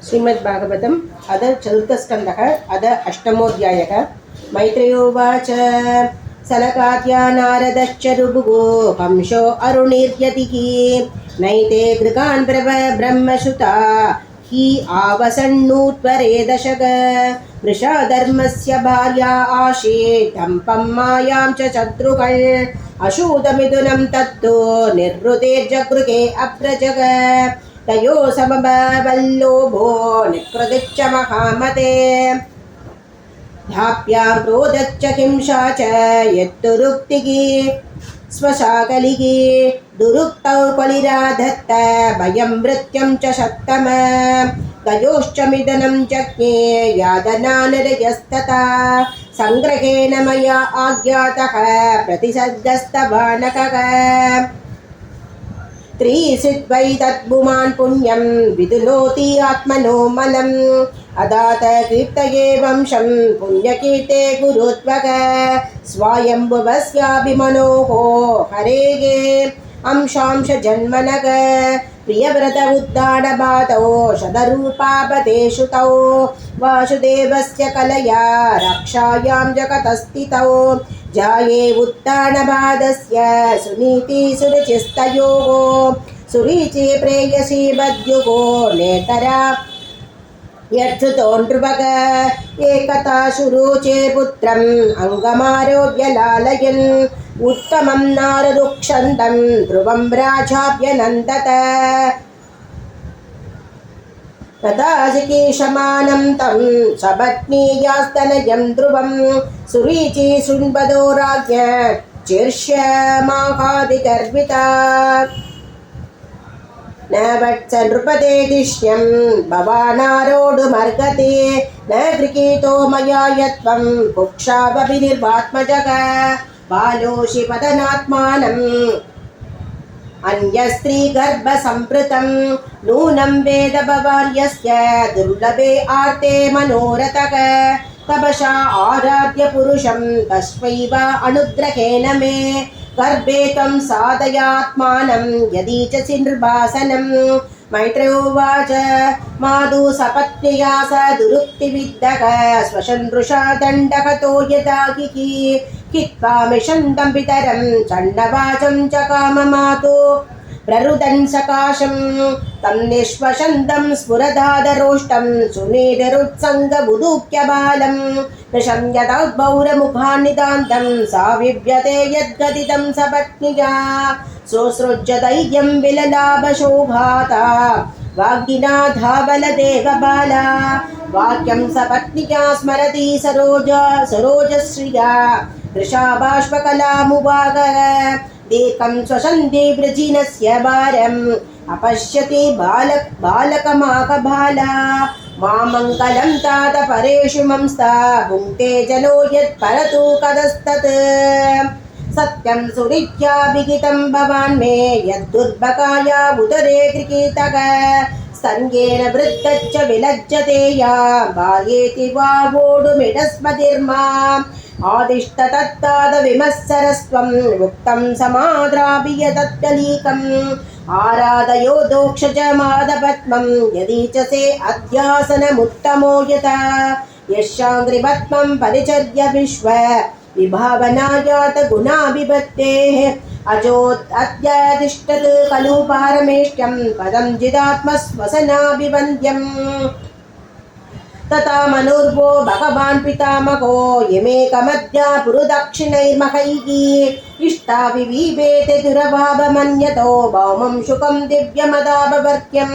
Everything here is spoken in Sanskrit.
श्रीमद्भागवतम् अद चतुर्थस्कन्धः अद अष्टमोऽध्यायः। मैत्रेयोवाच सनकाद्या नारदश्च ऋभुगो हंसो अरुणिर्यतिः नैते गृगान् ब्रह्मश्रुता हि आवसन्नूत्वरे दशक वृषा धर्मस्य भार्या आशीत् दम्पं मायां च शत्रुकल् अशूतमिथुनं तत्तु निर्वृतेर्जगृहे अव्रजग तयो समबल्लोभो निकृतिश्च महामते धाप्यां क्रोधच्च हिंसा च यत्तुरुक्तिः स्वशाकलिः दुरुक्तौ कलिराधत्त भयं मृत्युं च शक्तम तयोश्च मिदनं जज्ञे यादनानरयस्तथा सङ्ग्रहेण मया आज्ञातः प्रतिसर्गस्तबाणकः त्रिसिद्वै तद्भुमान् पुण्यं विदुनोति आत्मनो मलम् अदात कीर्तये वंशं पुण्यकीर्ते गुरुत्वक स्वायम्भुवस्याभिमनोः हरेः अंशांश जन्मनग प्रियव्रत उद्दानबाधौ शतरूपापतेषु तौ वासुदेवस्य कलया रक्षायां जगतस्थितौ जाये उत्तानबाधस्य सुनीति सुरुचिस्तयोः सुरीचि प्रेयसी बद्युगो नेतरा यच्छुतो नृपग एकता शुरुचे पुत्रम् अङ्गमारोग्य लालयन् उत्तमं नाररुक्षन्दं ध्रुवं राजाभ्यनन्दत तथा चिकीर्षमाणं तं सपत्नीयास्तनयं ध्रुवं सुरीचि शृण्वदो राज्ञ शीर्ष्यमाहादिगर्विता न वत्स नृपते दिश्यं भवानारोढुमर्हति न गृहीतो मया यत्त्वं कुक्षावभिर्वात्मजः बालोषि पतनात्मानम् अन्यस्त्रीगर्भसम्भृतं नूनं वेद भवान् यस्य दुर्लभे आर्ते मनोरथः तपसा आराध्य पुरुषं तस्मैव अनुग्रहेण मे गर्भे त्वं साधयात्मानं यदीचसि निर्वासनं मैत्रेयोवाच माधु सपत्न्या स दुरुक्तिविद्धः स्वशनृषा दण्डहतो यदाहिः हित्वा मिषन्तं पितरं चण्डवाचं च काममातु प्ररुदन् सकाशं तं निःश्वसन्तं स्फुरदादरोष्टं सुनीतिरुत्सङ्गबुदुक्य बालं निशम्यतौद्भौरमुखान्नितान्तं सा विव्यते यद्गदितं सपत्न्या सोऽसृज्य धैर्यं विललाभशोभाता वाग्गिना धाबलदेवबाला वाक्यं सपत्न्या स्मरति सरोजश्रिया वृषाबाष्पकलामुवागः देकं स्वसन्धि वृजिनस्य भारम् अपश्यति बालकमाकबाला मामङ्गलं तात परेषु मंस्ता भुङ्क्ते जनो यत्परतु कदस्तत् सत्यं सुरीत्याभिहितं भवान् मे यद्दुर्भकाया उदरे गृहीतः स्तन्येन वृद्धश्च विलज्जते या बाल्येति वा वोढुमिडस्मतिर्माम् आदिष्ट तत्ताद विमत्सरस्त्वं उक्तं समाद्राभियदत्तलीकम् आराधयो दोक्षज मादपद्मं यदीचसे अध्यासनमुत्तमो यथा यशाङ्घ्रिपद्मं परिचर्य विश्व विभावनायात गुणाभिभक्तेः अजोत् अद्यातिष्ठत् खलु पारमेष्ठ्यं पदं जिदात्मस्वसनाभिवन्द्यम् तथा मनुर्वो भगवान् पितामहो यमेकमद्या पुरुदक्षिणैर्महैः इष्टाभिवीवेते दुरभावमन्यतो भौमं शुकं दिव्यमदाभवर्त्यम्।